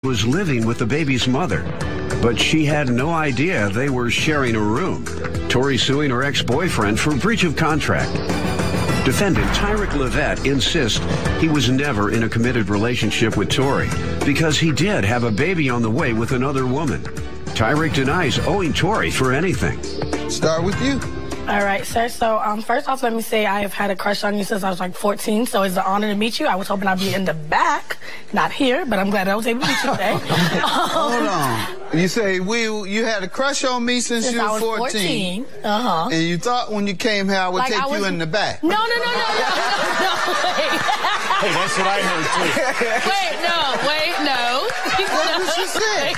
was living with the baby's mother, but she had no idea they were sharing a room. Tori suing her ex-boyfriend for breach of contract. Defendant Tyrick Levette insists he was never in a committed relationship with Tori because he did have a baby on the way with another woman. Tyrick denies owing Tori for anything. Start with you. All right, sir. So, first off, let me say I have had a crush on you since I was like 14, so it's an honor to meet you. I was hoping I'd be in the back, not here, but I'm glad I was able to meet you today. Hold on. You say you had a crush on me since you were 14. Uh-huh. And you thought when you came here I would take you in the back. No, wait. Hey, that's what I heard, too. Wait, no. That's what she said.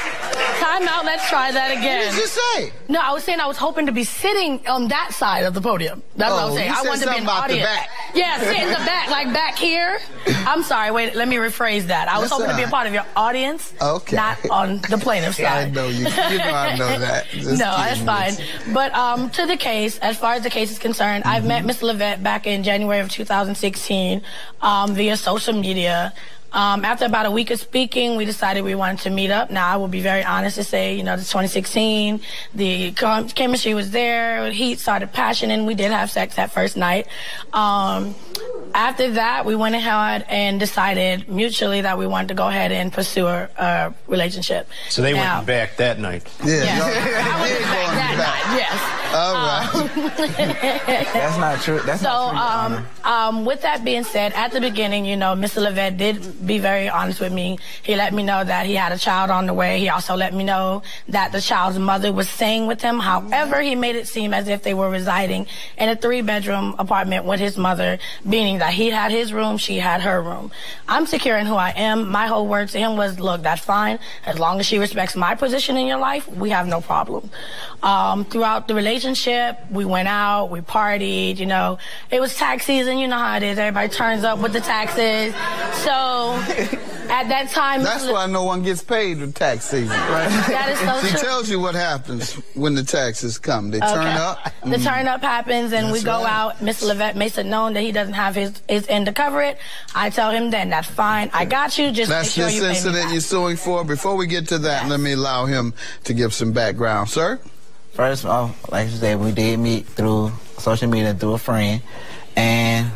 Time out, let's try that again. What did you say? No, I was saying I was hoping to be sitting on that side of the podium. That's what I was saying. I wanted to be in the audience. The back. Yeah, sit in the back, like back here. I'm sorry, wait, let me rephrase that. I was hoping to be a part of your audience, not on the plaintiff's side. I know you. You know I know that. No, that's fine. But to the case, as far as the case is concerned, I've met Ms. Levette back in January of 2016 via social media. After about a week of speaking, we decided we wanted to meet up. Now, I will be very honest to say, you know, it's 2016. The chemistry was there. Heat started passion, and we did have sex that first night. After that, we went ahead and decided mutually that we wanted to go ahead and pursue a relationship. So they went back that night. Yeah. I went back that night, yes. All right. That's not true. That's not true. With that being said, at the beginning, you know, Mr. Levette did be very honest with me. He let me know that he had a child on the way. He also let me know that the child's mother was staying with him. However, he made it seem as if they were residing in a 3-bedroom apartment with his mother, meaning that he had his room, she had her room. I'm secure in who I am. My whole word to him was, look, that's fine. As long as she respects my position in your life, we have no problem. Throughout the relationship, we went out, we partied, you know. It was tax season, you know how it is. Everybody turns up with the taxes. So at that time... That's why no one gets paid with tax season, right? That is so true. She tells you what happens when the taxes come. They turn up. The turn up happens, and we go out. Mr. Levette makes it known that he doesn't have his end to cover it. I tell him then, that's fine. I got you. Just make sure you pay me back. That's this incident you're suing for. Before we get to that, let me allow him to give some background. Sir? First off, like you said, we did meet through social media, through a friend, and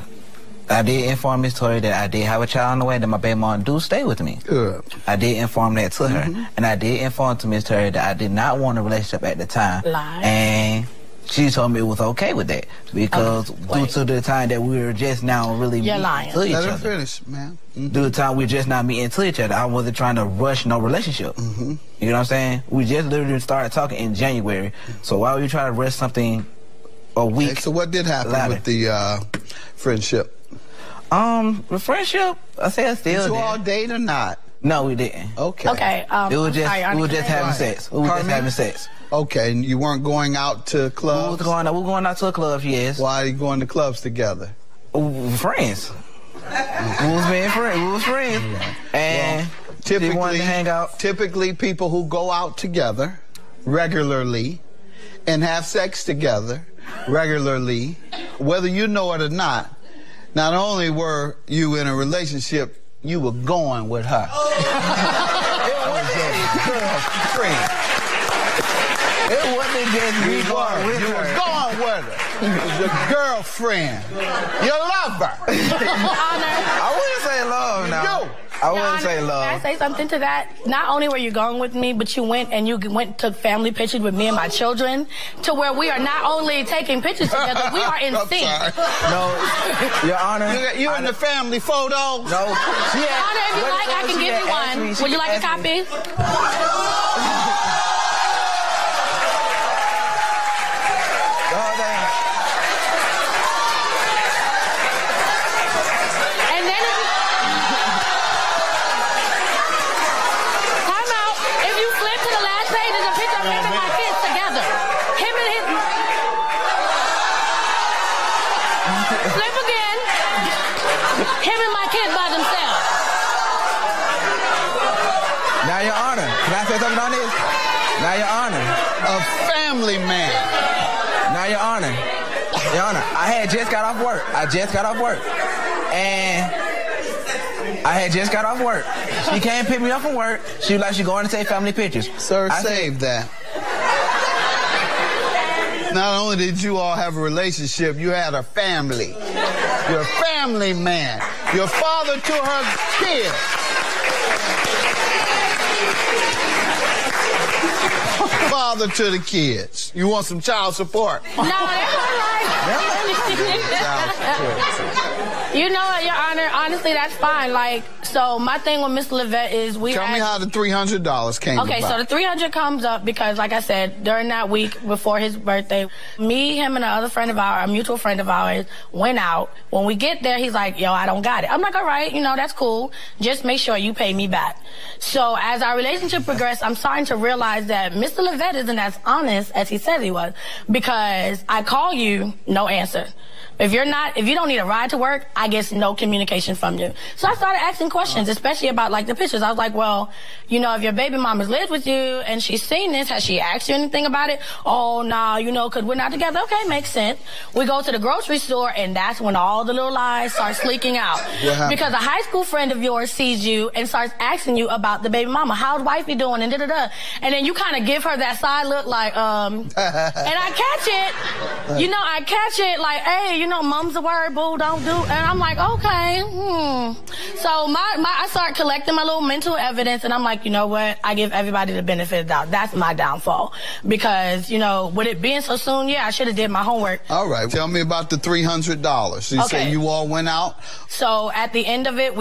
I did inform Miss Tori that I did have a child on the way, that my baby mom do stay with me. Good. I did inform that to her, and I did inform to Miss Tori that I did not want a relationship at the time. And she told me it was okay with that because due to the time that we were just now really meeting to each other. Let her finish, man. Due to the time we just not meeting to each other, I wasn't trying to rush no relationship. You know what I'm saying? We just literally started talking in January. So why would you try to rush something a week? Okay, so what did happen with the friendship? The friendship, I say I still did. Did you all date or not? No, we didn't. Okay. Okay. It was just we were just having sex. We were just having sex. Okay, and you weren't going out to clubs? We were going out to a club, yes. Why are you going to clubs together? Friends. We was being friends. We was friends. And typically, wanted to hang out. Typically, people who go out together regularly and have sex together regularly, whether you know it or not only were you in a relationship, you were going with her. It wasn't just me going with her. You were going with her. Your girlfriend. Your lover. I wouldn't say love now. I wouldn't say love. Can I say something to that? Not only were you going with me, but you went and took family pictures with me and my children, to where we are not only taking pictures together, we are in sync. No, Your Honor. You in the family photo? No. Your Honor, if you like, I can give you one. Would you like a copy? Him and my kids by themselves. Now, Your Honor, can I say something on this? Now, Your Honor. A family man. Now, Your Honor, I had just got off work. And I had just got off work. She came pick me up from work. She was like, she going to take family pictures. Sir, save that. Not only did you all have a relationship, you had a family. You're a family man. Your father to her kids. Father to the kids. You want some child support? No, that's all right. You know what, Your Honor, honestly, that's fine. Like, so my thing with Mr. Levette is Tell me how the $300 came about. Okay, so the $300 comes up because, like I said, during that week before his birthday, me, him, and another friend of ours, a mutual friend of ours, went out. When we get there, he's like, yo, I don't got it. I'm like, all right, you know, that's cool. Just make sure you pay me back. So as our relationship progressed, I'm starting to realize that Mr. Levette isn't as honest as he says he was, because I call you, no answer. If you don't need a ride to work, I get no communication from you. So I started asking questions, especially about like the pictures. I was like, well, you know, if your baby mama's lived with you and she's seen this, has she asked you anything about it? Oh, no, you know, because we're not together. Okay, makes sense. We go to the grocery store, and that's when all the little lies start leaking out. Because a high school friend of yours sees you and starts asking you about the baby mama. How's wifey doing? And da-da-da. And then you kind of give her that side look like, and I catch it. You know, I catch it like, hey, you know, mom's a word, boo, don't do. And I'm like, okay, So I start collecting my little mental evidence, and I'm like, you know what? I give everybody the benefit of the doubt. That's my downfall. Because, you know, with it being so soon, yeah, I should have did my homework. All right, tell me about the $300. You say you all went out? So at the end of it, it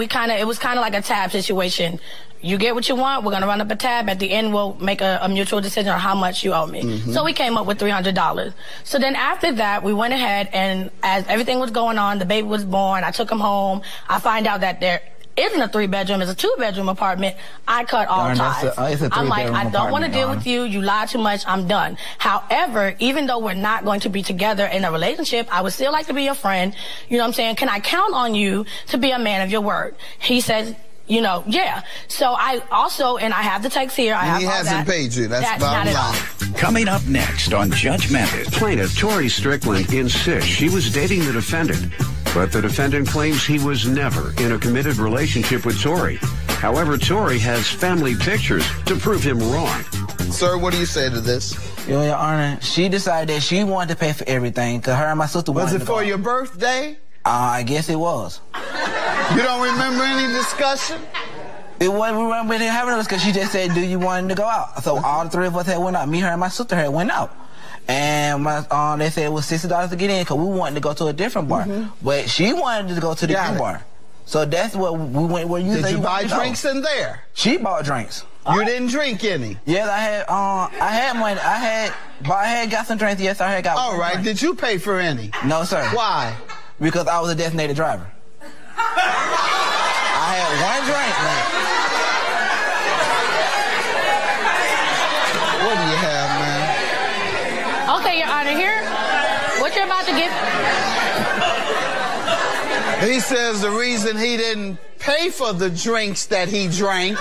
was kind of like a tab situation. You get what you want, we're going to run up a tab. At the end, we'll make a mutual decision on how much you owe me. So we came up with $300. So then after that, we went ahead, and as everything was going on, the baby was born, I took him home. I find out that there isn't a 3-bedroom, it's a 2-bedroom apartment. I cut all ties. I'm like, I don't want to deal with you. You lie too much. I'm done. However, even though we're not going to be together in a relationship, I would still like to be your friend. You know what I'm saying? Can I count on you to be a man of your word? He says, you know, yeah. So I also, and I have the text here. He hasn't paid you. That's bottom line. Coming up next on Judge Mathis, plaintiff Tori Strickland insists she was dating the defendant, but the defendant claims he was never in a committed relationship with Tori. However, Tori has family pictures to prove him wrong. Sir, what do you say to this? Your Honor, she decided that she wanted to pay for everything, because her and my sister wanted to go. Was it for your birthday? I guess it was. You don't remember any discussion? We weren't really having a discussion. She just said, do you want to go out? So all the three of us had went out. Me, her, and my sister had went out. And they said it was $60 to get in because we wanted to go to a different bar. But she wanted to go to the green bar. So that's what we went where you Did you buy drinks in there? She bought drinks. You didn't drink any? Yes, I had money. I had got some drinks. Yes, I had got All right. Did you pay for any? No, sir. Why? Because I was a designated driver. I had one drink, man. What do you have, man? Okay, Your Honor, here, what you're about to give. He says the reason he didn't pay for the drinks that he drank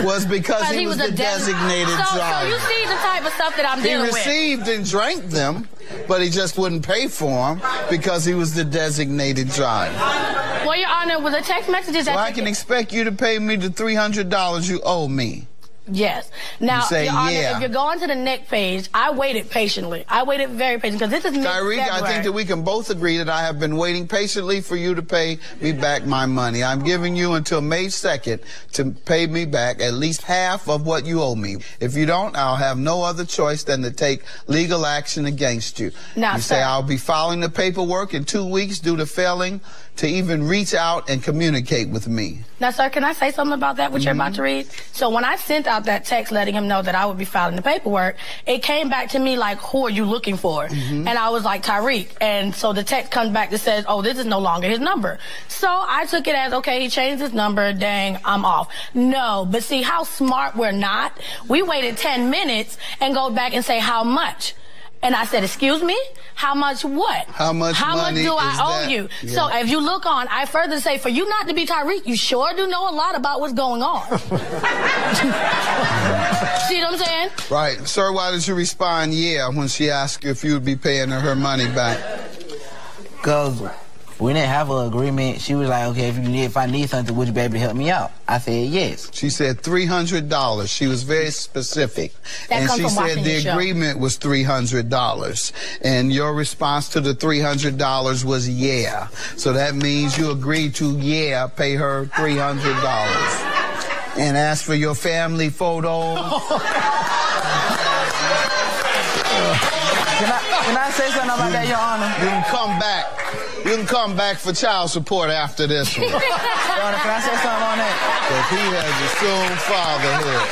was because he was the designated driver. So you see the type of stuff that I'm dealing with. He received and drank them, but he just wouldn't pay for them because he was the designated driver. Well, Your Honor, with the text messages that I can expect you to pay me the $300 you owe me. Yes. Now, say, Your Honor, if you're going to the next page, I waited patiently. I waited very patiently because this is Tyreek, I think that we can both agree that I have been waiting patiently for you to pay me back my money. I'm giving you until May 2nd to pay me back at least half of what you owe me. If you don't, I'll have no other choice than to take legal action against you. Now, you say I'll be filing the paperwork in 2 weeks due to failing to even reach out and communicate with me. Now, sir, can I say something about that, what you're about to read? So when I sent out that text letting him know that I would be filing the paperwork, it came back to me like, who are you looking for? And I was like, Tyreek. And so the text comes back that says, oh, this is no longer his number. So I took it as, okay, he changed his number, dang, I'm off. No, but see how smart we're not? We waited 10 minutes and go back and say, how much? And I said, excuse me? How much what? How much money do I owe that? you? Yeah. So if you look on, I further say, for you not to be Tyreek, you sure do know a lot about what's going on. See what I'm saying? Right. Sir, why did you respond, yeah, when she asked you if you would be paying her money back? Because We didn't have an agreement. She was like, okay, if I need something, would you be able to help me out? I said yes. She said $300. She was very specific. That and come she from said watching the your show. agreement was $300. And your response to the $300 was yeah. So that means you agreed to, pay her $300. And as for your family photos... Can I say something about that, Your Honor? You can come back. You can come back for child support after this one. Your Honor, can I say something on that? Because he has assumed fatherhood.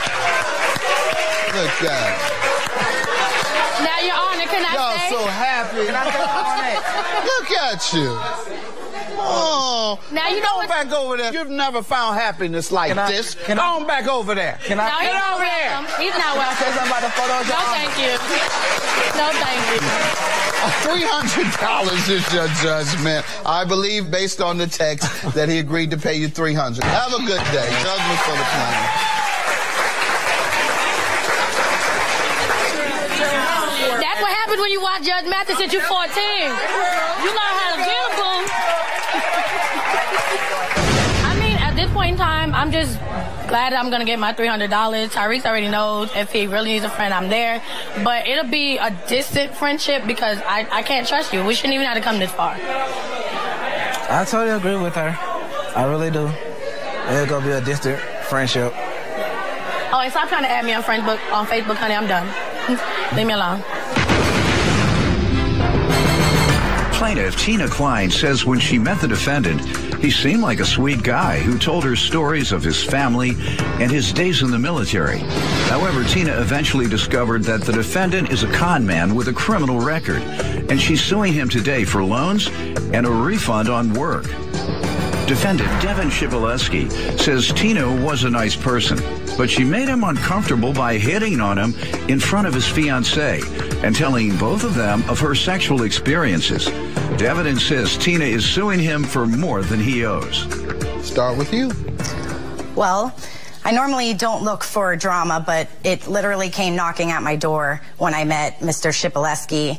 Look at it. Now, Your Honor, can I Y'all say? so happy. Can I say something on that? Look at you. Oh. Now, you know Go what? back over there. You've never found happiness like this. Go on back over there. Can I? No, he's not welcome. He's not welcome. Say something about the photos, Your No, Honor? thank you. No, thank you. $300 is your judgment. I believe, based on the text, that he agreed to pay you $300. Have a good day. Judgment for the plaintiff. That's what happens when you watch Judge Mathis since you're 14. You learn how to gamble. I mean, at this point in time, I'm just glad I'm going to get my $300. Tyrese already knows if he really needs a friend, I'm there. But it'll be a distant friendship because I can't trust you. We shouldn't even have to come this far. I totally agree with her. I really do. It's going to be a distant friendship. Oh, and stop trying to add me on Facebook, honey. I'm done. Leave me alone. Plaintiff Tina Klein says when she met the defendant, he seemed like a sweet guy who told her stories of his family and his days in the military. However, Tina eventually discovered that the defendant is a con man with a criminal record, and she's suing him today for loans and a refund on work. Defendant Devin Shibileski says Tina was a nice person, but she made him uncomfortable by hitting on him in front of his fiancée and telling both of them of her sexual experiences. Devin insists Tina is suing him for more than he owes. Start with you. Well, I normally don't look for drama, but it literally came knocking at my door when I met Mr. Shibileski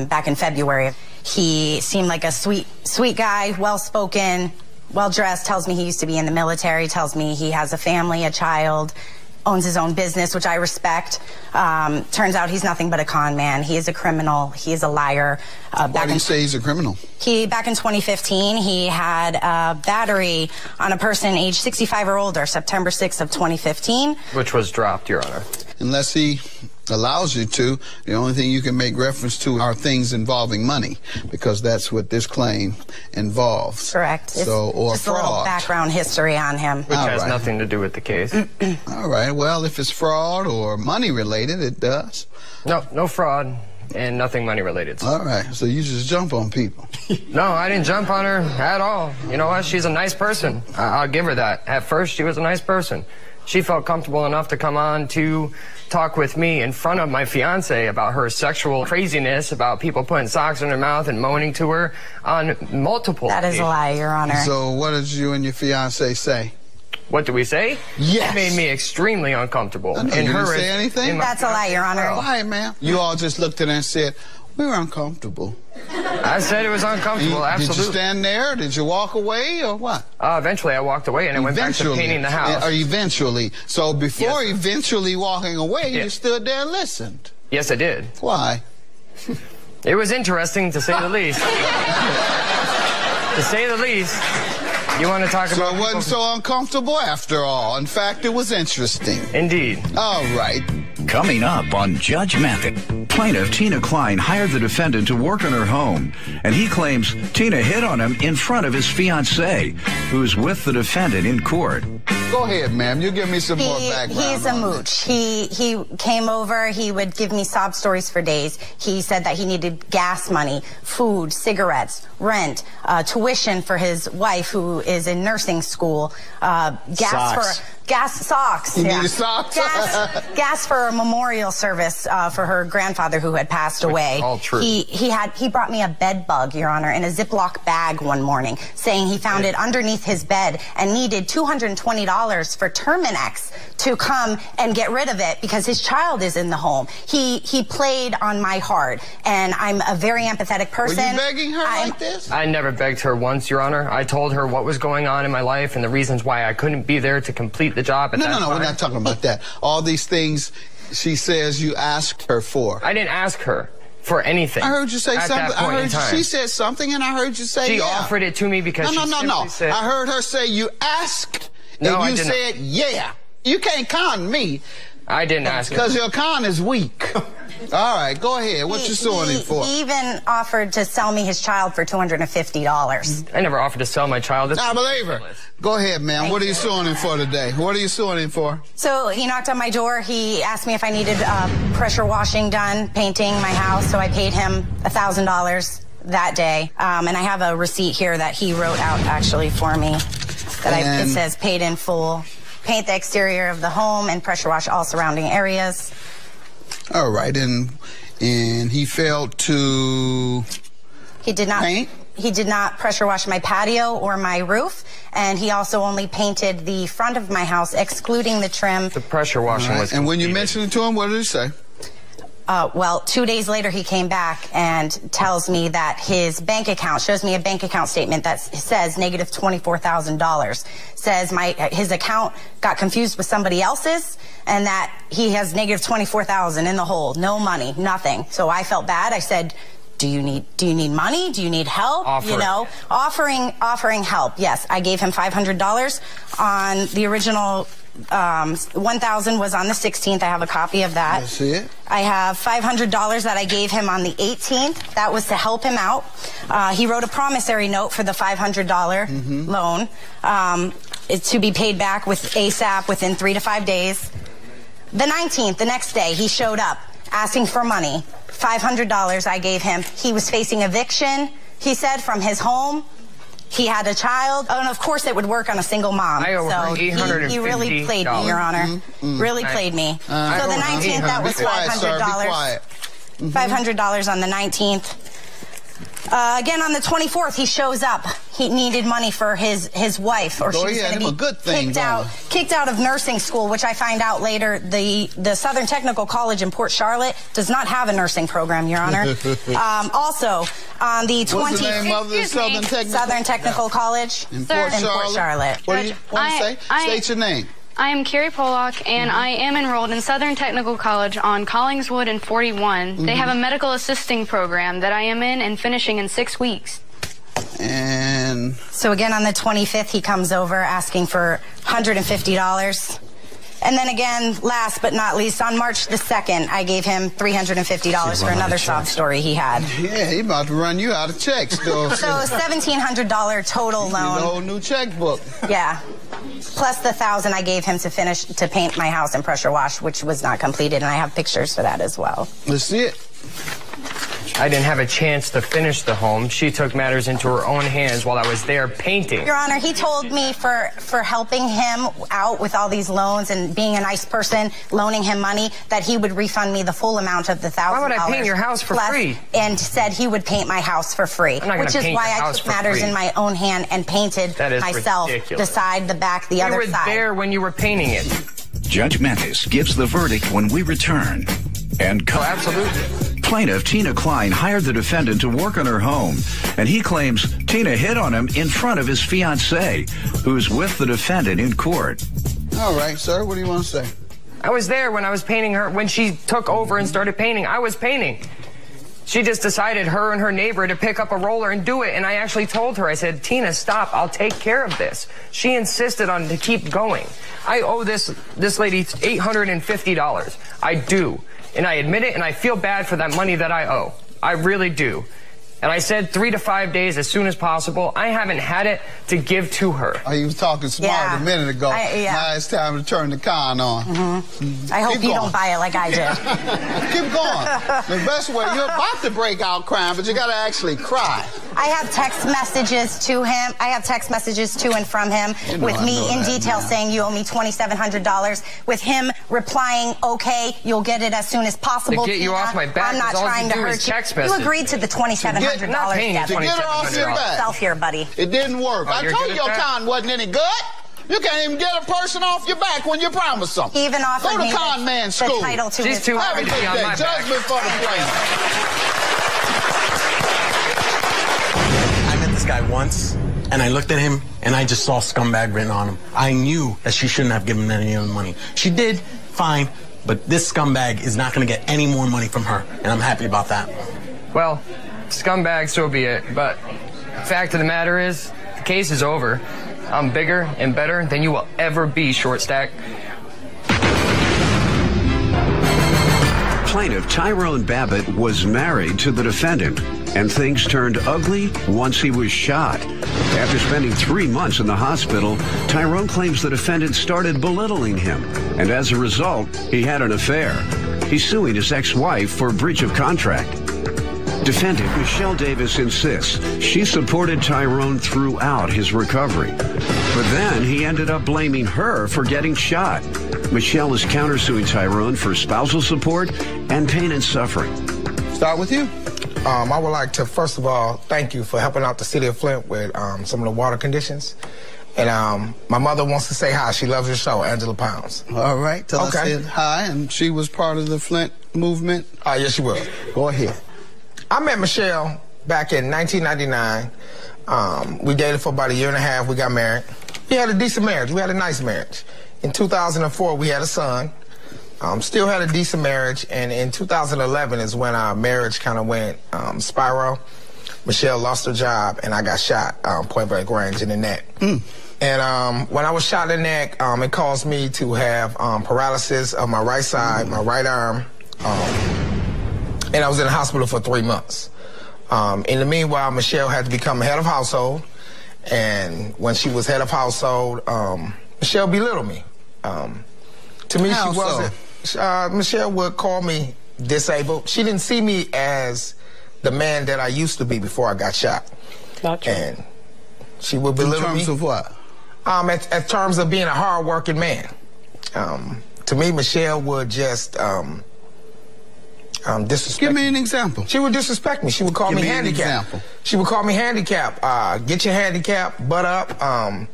back in February. He seemed like a sweet guy, well-spoken, well-dressed, tells me he used to be in the military, tells me he has a family, a child, owns his own business, which I respect. Turns out he's nothing but a con man. He is a criminal. He is a liar. Why do you say he's a criminal? Back in 2015, he had a battery on a person aged 65 or older, September 6th of 2015. Which was dropped, Your Honor. Unless he allows you to, the only thing you can make reference to are things involving money, because that's what this claim involves. Correct. So, or just fraud. a little background history on him. Which has nothing to do with the case. All right. Well, if it's fraud or money related, it does. No fraud and nothing money related. All right. So you just jump on people. No, I didn't jump on her at all. You know what? She's a nice person. I'll give her that. At first, she was a nice person. She felt comfortable enough to come on to talk with me in front of my fiance about her sexual craziness, about people putting socks in her mouth and moaning to her on multiple That is a lie, Your Honor. So what did you and your fiance say? What do we say? Yes. It made me extremely uncomfortable. You didn't say anything? That's a lie, Your Honor. All right, ma'am. You all just looked at her and said, we were uncomfortable. I said it was uncomfortable, absolutely. Did you stand there? Did you walk away or what? Eventually I walked away and I went back to painting the house. Or eventually. So before Yes, eventually walking away, Yes. you stood there and listened. Yes, I did. Why? It was interesting, to say the least. To say the least. You want to talk about... So it wasn't so uncomfortable after all. In fact, it was interesting. Indeed. All right. Coming up on Judge Mathis, plaintiff Tina Klein hired the defendant to work on her home, and he claims Tina hit on him in front of his fiancée, who's with the defendant in court. Go ahead, ma'am. You give me some more background. He's a mooch. He came over. He would give me sob stories for days. He said that he needed gas money, food, cigarettes, rent, tuition for his wife who is in nursing school, gas Socks. for Gas socks. You needed socks? Gas for a memorial service for her grandfather who had passed away. All true. He brought me a bed bug, Your Honor, in a Ziploc bag one morning, saying he found it underneath his bed and needed $220 for Terminex to come and get rid of it because his child is in the home. He played on my heart, and I'm a very empathetic person. Were you begging her like this? I never begged her once, Your Honor. I told her what was going on in my life and the reasons why I couldn't be there to complete the job at that time. No, we're not talking about that. All these things she says you asked her for. I didn't ask her for anything. I heard you say something. I heard she said something, and I heard you say she offered it to me because no. Said, I heard her say you asked, no, and you said yeah. You can't con me. I didn't ask her. Because your con is weak. All right, go ahead. What you suing him for? He even offered to sell me his child for $250. I never offered to sell my child. I believe her. Go ahead, ma'am. What are you suing him for today? What are you suing him for? So he knocked on my door. He asked me if I needed pressure washing done, painting my house. So I paid him $1,000 that day. And I have a receipt here that he wrote out actually for me. It says paid in full. Paint the exterior of the home and pressure wash all surrounding areas. All right, and he failed to paint? He did not pressure wash my patio or my roof, and he also only painted the front of my house, excluding the trim. The pressure washing was completed. And when you mentioned it to him, what did he say? Well, 2 days later, he came back and tells me that his bank account, shows me a bank account statement that says negative $24,000. Says his account got confused with somebody else's, and that he has negative $24,000 in the hole. No money, nothing. So I felt bad. I said, do you need money? Do you need help? Offering help. Yes, I gave him $500 on the original. 1,000 was on the 16th. I have a copy of that. I see it. I have $500 that I gave him on the 18th. That was to help him out. He wrote a promissory note for the $500 loan. It's to be paid back with ASAP within 3 to 5 days. The 19th, the next day, he showed up asking for money. $500 I gave him. He was facing eviction, he said, from his home. He had a child. Oh, and of course it would work on a single mom. I owe so he really played me, Your Honor. Really played me. So the 19th, that was $500. $500 on the 19th. Again, on the 24th, he shows up. He needed money for his wife, or she was going to be kicked out of nursing school, which I find out later. The Southern Technical College in Port Charlotte does not have a nursing program, Your Honor. Also, on the 20th, what's the name of the Southern Technical College in Port Charlotte. What do you want to say? State your name. I am Carrie Pollock, and I am enrolled in Southern Technical College on Collingswood and 41. They have a medical assisting program that I am in and finishing in 6 weeks. And so again, on the 25th, he comes over asking for $150. And then again, last but not least, on March the 2nd, I gave him $350 for another sob story he had. Yeah, he about to run you out of checks, though. So $1,700 total loan. You need a whole new checkbook. Yeah. Plus the $1,000 I gave him to paint my house and pressure wash, which was not completed, and I have pictures for that as well. Let's see it. I didn't have a chance to finish the home. She took matters into her own hands while I was there painting. Your Honor, he told me for helping him out with all these loans and being a nice person, loaning him money, that he would refund me the full amount of the $1,000. Why would I paint your house for free? And said he would paint my house for free, which is why I took matters in my own hand and painted myself, the side, the back, the other side. You were there when you were painting it. Judge Mathis gives the verdict when we return. And absolutely. Plaintiff Tina Klein hired the defendant to work on her home, and he claims Tina hit on him in front of his fiancée, who's with the defendant in court. All right, sir, what do you want to say? I was there when I was painting her. When she took over and started painting, I was painting. She just decided, her and her neighbor, to pick up a roller and do it, and I actually told her, I said, Tina, stop, I'll take care of this. She insisted on to keep going. I owe this lady $850. I do. And I admit it, and I feel bad for that money that I owe. I really do. And I said 3 to 5 days as soon as possible. I haven't had it to give to her. Oh, you was talking smart a minute ago. Now it's time to turn the con on. I hope you don't buy it like I did. Keep going. The best way, you're about to break out crying, but you got to actually cry. I have text messages to him. I have text messages to and from him with me in detail saying you owe me $2,700. With him replying, okay, you'll get it as soon as possible. To get you off my back, I'm not trying to hurt you. You agreed to the $2,700. To get her off your back. Self here, buddy. It didn't work. I told you your con wasn't any good. You can't even get a person off your back when you promise something. Even offered Go to me con man school. the title to She's his too happy to be on my back. Judgment for the plaintiff. I met this guy once, and I looked at him, and I just saw scumbag written on him. I knew that she shouldn't have given any of the money. She did, fine, but this scumbag is not going to get any more money from her, and I'm happy about that. Well, scumbag, so be it. But the fact of the matter is, the case is over. I'm bigger and better than you will ever be, short stack. Plaintiff Tyrone Babbitt was married to the defendant, and things turned ugly once he was shot. After spending 3 months in the hospital, Tyrone claims the defendant started belittling him, and as a result, he had an affair. He's suing his ex-wife for breach of contract. Defendant Michelle Davis insists she supported Tyrone throughout his recovery. But then he ended up blaming her for getting shot. Michelle is countersuing Tyrone for spousal support and pain and suffering. Start with you. I would like to, first of all, thank you for helping out the city of Flint with some of the water conditions. And my mother wants to say hi. She loves your show, Angela Pounds. All right. Tell us hi. And she was part of the Flint movement? Yes, she was. Go ahead. I met Michelle back in 1999. We dated for about 1.5 years. We got married. We had a decent marriage. We had a nice marriage. In 2004, we had a son. Still had a decent marriage. And in 2011 is when our marriage kind of went spiral. Michelle lost her job, and I got shot point blank range in the neck. And when I was shot in the neck, it caused me to have paralysis of my right side, my right arm. And I was in the hospital for 3 months. In the meanwhile, Michelle had to become head of household. And when she was head of household, Michelle belittled me. To me, she wasn't. Michelle would call me disabled. She didn't see me as the man that I used to be before I got shot. Not true. And she would belittle me. In terms of what? At terms of being a hard-working man. To me, Michelle would just disrespect. Give me an example. She would disrespect me. She would call me handicapped. She would call me handicapped. Get your handicap butt up.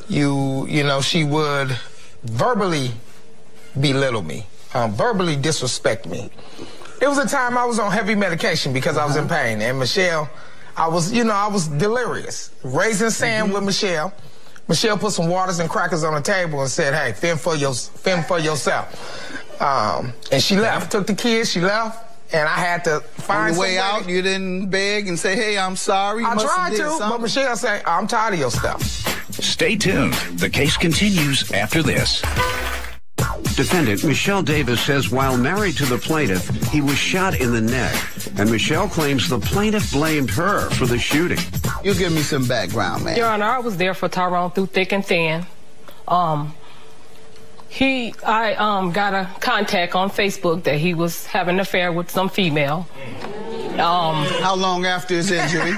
You know, she would verbally belittle me, verbally disrespect me. There was a time I was on heavy medication because I was in pain, and Michelle, I was delirious. Raising sand with Michelle. Michelle put some waters and crackers on the table and said, "Hey, fend for yourself." And she left, took the kids, she left, and I had to find on the way out. You didn't beg and say, "Hey, I'm sorry." I tried to, but Michelle said, "I'm tired of your stuff." Stay tuned. The case continues after this. Defendant Michelle Davis says while married to the plaintiff, he was shot in the neck, and Michelle claims the plaintiff blamed her for the shooting. You give me some background, man. Your Honor, I was there for Tyrone through thick and thin. I got a contact on Facebook that he was having an affair with some female. How long after his injury?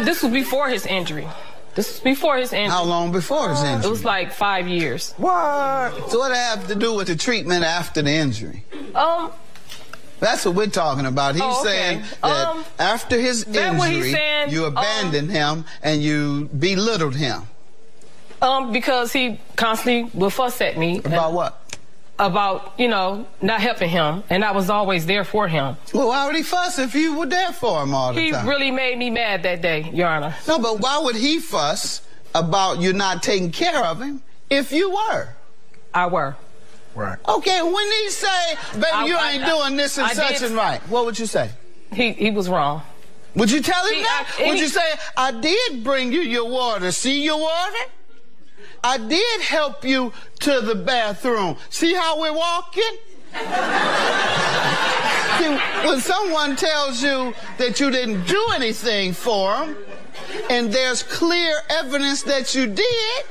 This was before his injury. How long before his injury? It was like 5 years. What? So what have to do with the treatment after the injury? That's what we're talking about. He's saying that after his injury, you abandoned him and you belittled him. Because he constantly would fuss at me. About what? About, not helping him. And I was always there for him. Well, why would he fuss if you were there for him all the time? He really made me mad that day, Your Honor. No, but why would he fuss about you not taking care of him if you were? I were. Right. Okay, when he say, "Baby, you ain't doing this and such and right," what would you say? He was wrong. Would you tell him that? Would you say, "I did bring you your water. See your water? I did help you to the bathroom. See how we're walking?" See, when someone tells you that you didn't do anything for them, and there's clear evidence that you did,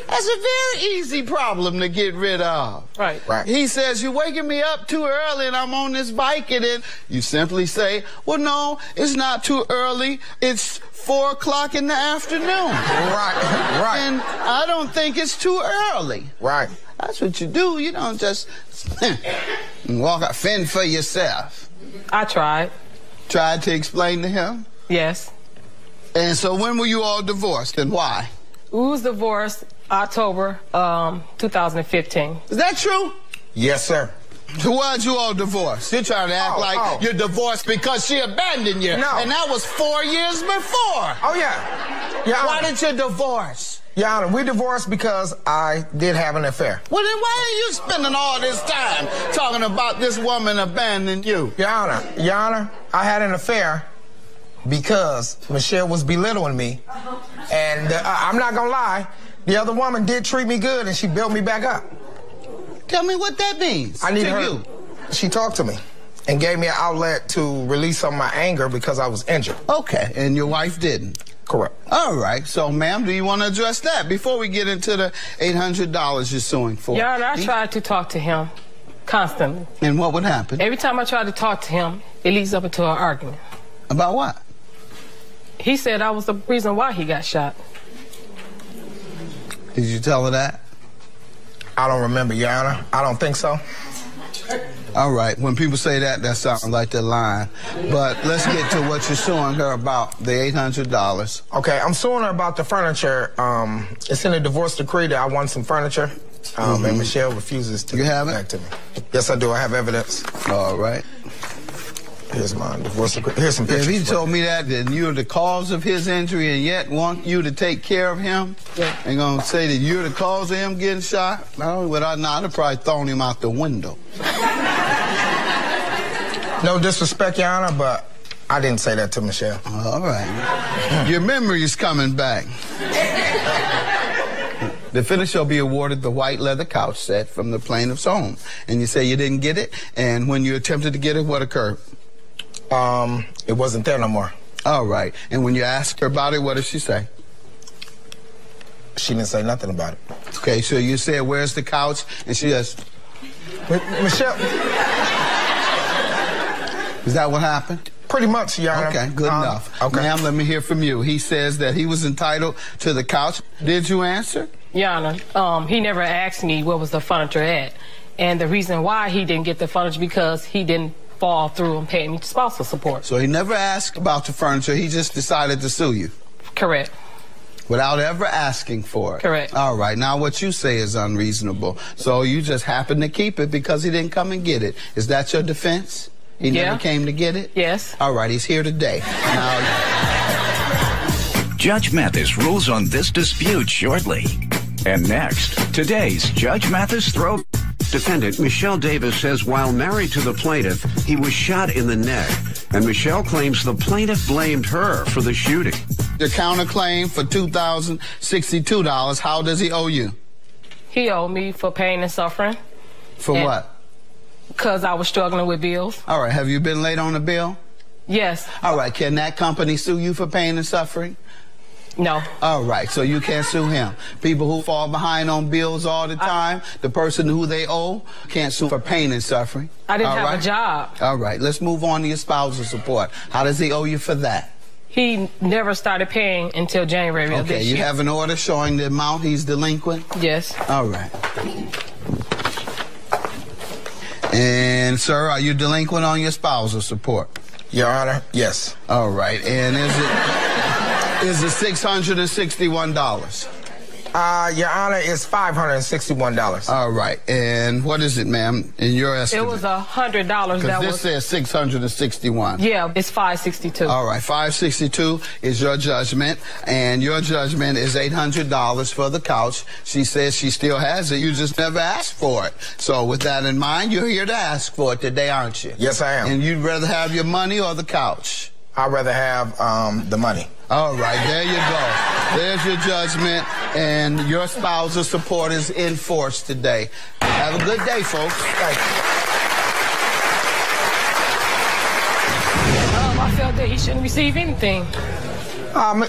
That's a very easy problem to get rid of. Right. He says, you're waking me up too early and I'm on this bike, and then you simply say, well, no, it's not too early. It's 4 o'clock in the afternoon. Right. And I don't think it's too early. Right. That's what you do. You don't just walk out, fend for yourself. I tried. Tried to explain to him? Yes. And so when were you all divorced and why? We was divorced October 2015. Is that true? Yes, sir. So why'd you all divorce? You're trying to act like you're divorced because she abandoned you. No. And that was 4 years before. Oh, yeah. Your Why Honor. did you divorce? Your Honor, we divorced because I did have an affair. Well, then why are you spending all this time talking about this woman abandoning you? Your Honor, I had an affair because Michelle was belittling me. And I'm not gonna lie, the other woman did treat me good and she built me back up. Tell me what that means. I need to her. You. She talked to me and gave me an outlet to release some of my anger because I was injured. Okay, and your wife didn't? Correct. All right, so ma'am, do you want to address that before we get into the $800 you're suing for? Yeah, and I tried to talk to him constantly. And what would happen? Every time I tried to talk to him, it leads up into an argument. About what? He said I was the reason why he got shot. Did you tell her that? I don't remember, Your Honor. I don't think so. All right. When people say that, that sounds like they're lying. But let's get to what you're suing her about, the $800. Okay, I'm suing her about the furniture. It's in the divorce decree that I want some furniture. And Michelle refuses to give it back to me. Yes, I do. I have evidence. All right. Here's my divorce decree. Here's some pictures. If he told me that, then you're the cause of his injury and yet want you to take care of him, and gonna say that you're the cause of him getting shot, no, would I not have probably thrown him out the window. No disrespect, Your Honor, but I didn't say that to Michelle. All right. Your memory is coming back. The defendant shall be awarded the white leather couch set from the plaintiff's home. And you say you didn't get it, and when you attempted to get it, what occurred? It wasn't there no more. All right. And when you asked her about it, what did she say? She didn't say nothing about it. Okay, so you said, where's the couch? And she just... Michelle... Is that what happened? Pretty much, Your Honor. Okay, good enough. Okay. Ma'am, let me hear from you. He says that he was entitled to the couch. Did you answer? Your Honor, he never asked me where was the furniture at. And the reason why he didn't get the furniture because he didn't fall through and pay me spousal support. So he never asked about the furniture. He just decided to sue you. Correct. Without ever asking for it. Correct. All right. Now what you say is unreasonable. So you just happened to keep it because he didn't come and get it. Is that your defense? He never came to get it? Yes. All right. He's here today. Now... Judge Mathis rules on this dispute shortly. And next, today's Judge Mathis Throw. Defendant Michelle Davis says while married to the plaintiff, he was shot in the neck. And Michelle claims the plaintiff blamed her for the shooting. The counterclaim for $2,062, how does he owe you? He owed me for pain and suffering. For what? Because I was struggling with bills. All right. Have you been late on a bill? Yes. All right. Can that company sue you for pain and suffering? No. All right, so you can't sue him. People who fall behind on bills all the time, the person who they owe, can't sue for pain and suffering. I didn't have a job. All right, let's move on to your spousal support. How does he owe you for that? He never started paying until January of this year. Okay, you have an order showing the amount he's delinquent? Yes. All right. And, sir, are you delinquent on your spousal support? Your Honor, yes. All right, and is it $661? Your Honor, it's $561. All right. And what is it, ma'am, in your estimate? It was $100 that was... Because this says 661. Yeah, it's 562. All right. 562 is your judgment, and your judgment is $800 for the couch. She says she still has it. You just never asked for it. So with that in mind, you're here to ask for it today, aren't you? Yes, I am. And you'd rather have your money or the couch? I'd rather have the money. All right, there you go. There's your judgment, and your spousal support is enforced today. Have a good day, folks. Thank you. I felt that he shouldn't receive anything.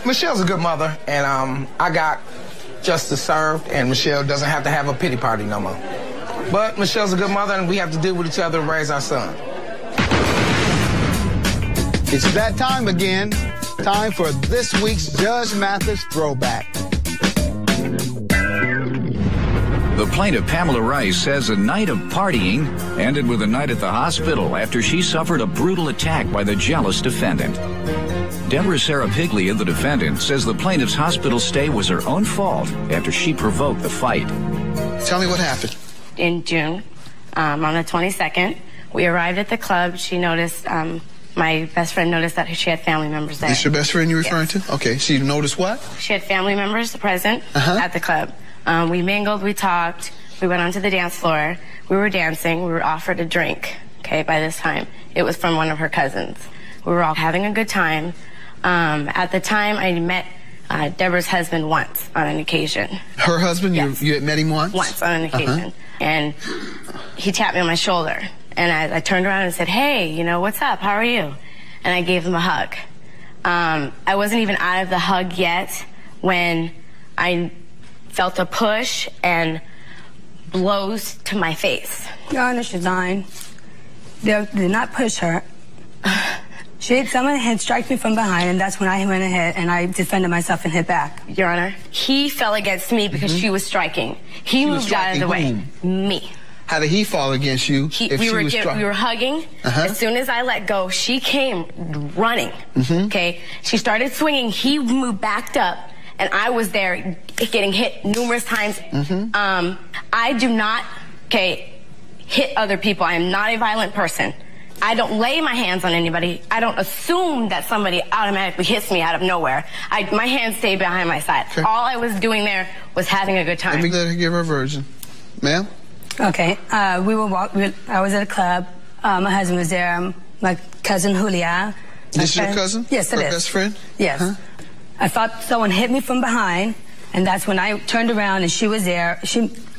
Michelle's a good mother, and I got justice served, and Michelle doesn't have to have a pity party no more. But Michelle's a good mother, and we have to deal with each other to raise our son. It's that time again. Time for this week's Judge Mathis Throwback. The plaintiff, Pamela Rice, says a night of partying ended with a night at the hospital after she suffered a brutal attack by the jealous defendant. Deborah Sarah Pigley, the defendant, says the plaintiff's hospital stay was her own fault after she provoked the fight. Tell me what happened. In June, on the 22nd, we arrived at the club. She noticed, my best friend noticed that she had family members there. Is your best friend you're referring Yes. to? Okay, she noticed what? She had family members present at the club. We mingled, we talked, we went onto the dance floor, we were dancing, we were offered a drink, okay, by this time. It was from one of her cousins. We were all having a good time. At the time, I met Deborah's husband once on an occasion. Her husband? Yes. You had met him once? Once on an occasion. And he tapped me on my shoulder. And I turned around and said, hey, you know, what's up? How are you? And I gave him a hug. I wasn't even out of the hug yet when I felt a push and blows to my face. Your Honor, she's lying. They did not push her. Someone had struck me from behind, and that's when I went ahead and I defended myself and hit back. Your Honor, he fell against me because she was striking. He moved out of the way. Me. How did he fall against you We were hugging. As soon as I let go, she came running. Okay? She started swinging. He backed up. And I was there getting hit numerous times. I do not, hit other people. I am not a violent person. I don't lay my hands on anybody. I don't assume that somebody automatically hits me out of nowhere. My hands stay behind my side. Okay. All I was doing there was having a good time. Let me give her a version. Ma'am? Okay. I was at a club. My husband was there. My cousin Julia. This is your cousin? Yes, it is. Her best friend? Yes. I thought someone hit me from behind, and that's when I turned around and she was there.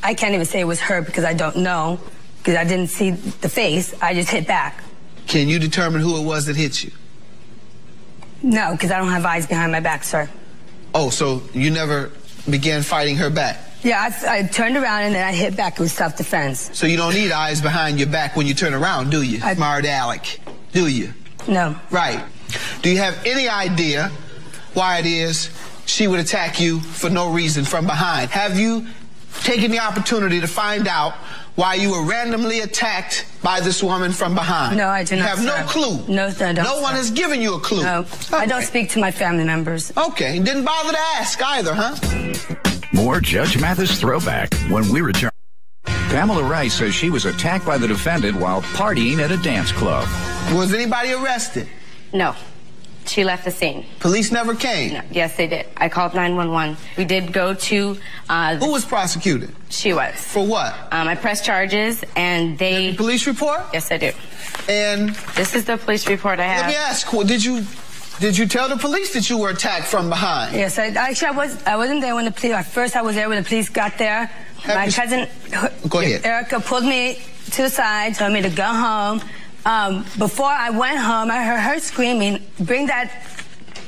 I can't even say it was her because I don't know, because I didn't see the face. I just hit back. Can you determine who it was that hit you? No, because I don't have eyes behind my back, sir. Oh, so you never began fighting her back? Yeah, I turned around and then I hit back. It was self-defense. So you don't need eyes behind your back when you turn around, do you? Smart Alec, do you? No. Right. Do you have any idea why it is she would attack you for no reason from behind? Have you taken the opportunity to find out why you were randomly attacked by this woman from behind? No, I do not, You have no clue? No, sir, I don't. No one has given you a clue? No. Okay. I don't speak to my family members. Okay. Didn't bother to ask either, huh? More Judge Mathis Throwback when we return. Pamela Rice says she was attacked by the defendant while partying at a dance club. Was anybody arrested? No. She left the scene. Police never came? No. Yes, they did. I called 911. We did go to... Who was prosecuted? She was. For what? I pressed charges, and they... The police report? Yes, I do. And... This is the police report I have. Let me ask, did you tell the police that you were attacked from behind? Yes, I wasn't there when the police... At first, I was there when the police got there. My cousin... Go ahead. Erica pulled me to the side, told me to go home. Before I went home, I heard her screaming, bring that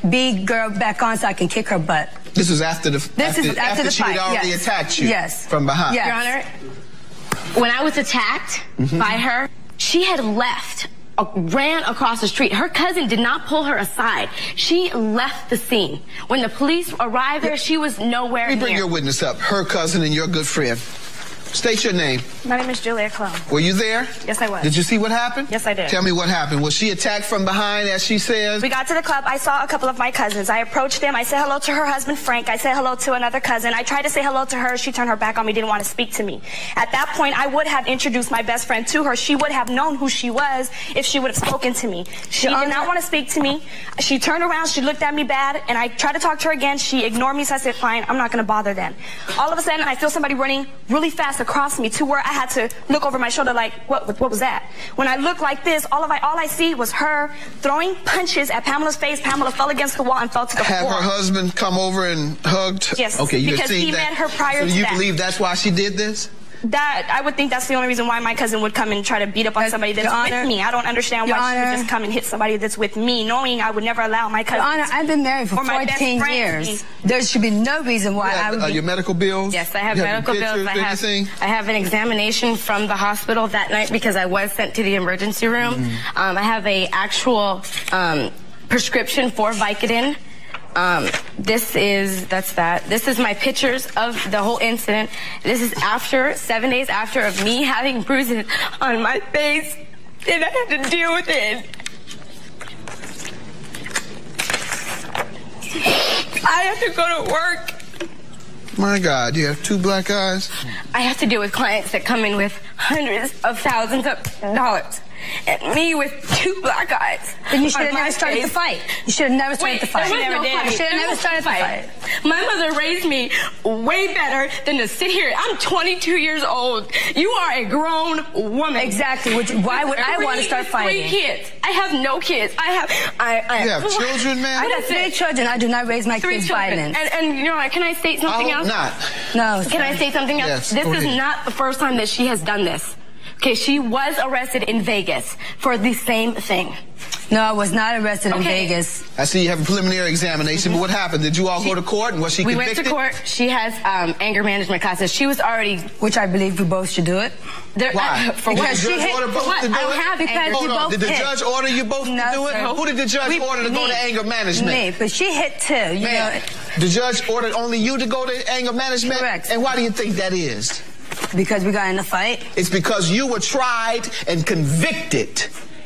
big girl back on so I can kick her butt. This was after the after the she fight, had already attacked you? Yes. From behind? Yes. Your Honor, when I was attacked by her, she had left, ran across the street. Her cousin did not pull her aside. She left the scene. When the police arrived there, she was nowhere near. Let me bring your witness up, her cousin and your good friend. State your name. My name is Julia Clone. Were you there? Yes, I was. Did you see what happened? Yes, I did. Tell me what happened. Was she attacked from behind, as she says? We got to the club. I saw a couple of my cousins. I approached them. I said hello to her husband, Frank. I said hello to another cousin. I tried to say hello to her. She turned her back on me, didn't want to speak to me. At that point, I would have introduced my best friend to her. She would have known who she was if she would have spoken to me. She did not want to speak to me. She turned around. She looked at me bad, and I tried to talk to her again. She ignored me, so I said, fine, I'm not going to bother then. All of a sudden, I feel somebody running really fast across me to where I had to look over my shoulder like, what was that? When I looked like this, all I see was her throwing punches at Pamela's face. Pamela fell against the wall and fell to the floor. Have her husband come over and hugged? Yes, okay, because he met her prior to that. So you believe that's why she did this? I would think that's the only reason why my cousin would come and try to beat up on somebody that's with me. I don't understand why she would just come and hit somebody that's with me, knowing I would never allow my cousin. Your Honor, I've been married for 14 years. There should be no reason why I would be... Your medical bills? Yes, I have medical bills. I have an examination from the hospital that night because I was sent to the emergency room. I have a actual prescription for Vicodin. This is my pictures of the whole incident. This is 7 days after of me having bruises on my face, and I had to deal with it. I have to go to work. My God, you have 2 black eyes? I have to deal with clients that come in with hundreds of thousands of dollars. And me with 2 black eyes. Then you should have never started the fight. You should have never started the fight. You should have never started the fight. My mother raised me way better than to sit here. I'm 22 years old. You are a grown woman. Exactly. Why would I want to start fighting? 3 kids. I have no kids. You have children, man? I have 3 children. I do not raise my kids violent. And you know, can I state something else? Not. No. Can I say something else? Yes, this is not the first time that she has done this. Okay, she was arrested in Vegas for the same thing. No, I was not arrested in Vegas. I see you have a preliminary examination, but what happened? Did you all go to court, and was she convicted? We went to court. She has anger management classes. She was already... Which I believe we both should do it. Why? Because she hit... Did the judge order you both to do it? Who did the judge order to go to anger management? Me, but she hit too. You know. The judge ordered only you to go to anger management? Correct. And why do you think that is? Because we got in a fight. It's because you were tried and convicted.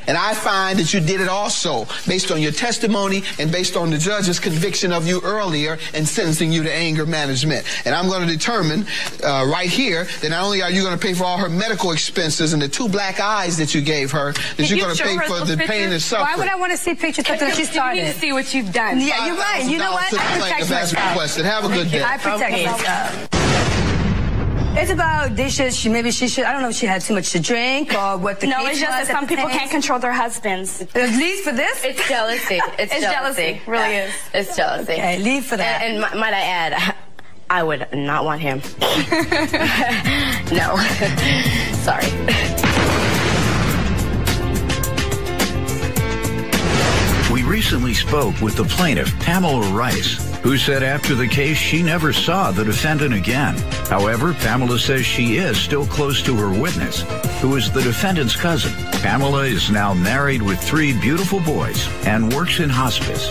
And I find that you did it also based on your testimony and based on the judge's conviction of you earlier and sentencing you to anger management. And I'm going to determine right here that not only are you going to pay for all her medical expenses and the 2 black eyes that you gave her, that you're going to pay for the pain and suffering. Why would I want to see pictures after she started? You need to see what you've done. Yeah, you're right. You know what? I protect myself. Have a good day. I protect myself. It's about dishes. Maybe she should. I don't know if she had too much to drink or what the case was. No, it's just that some people can't control their husbands. At least for this? It's jealousy. It's jealousy. It really is. It's jealousy. Okay, leave for that. And might I add, I would not want him. No. Sorry. We recently spoke with the plaintiff, Pamela Rice, who said after the case she never saw the defendant again. However, Pamela says she is still close to her witness, who is the defendant's cousin. Pamela is now married with 3 beautiful boys and works in hospice.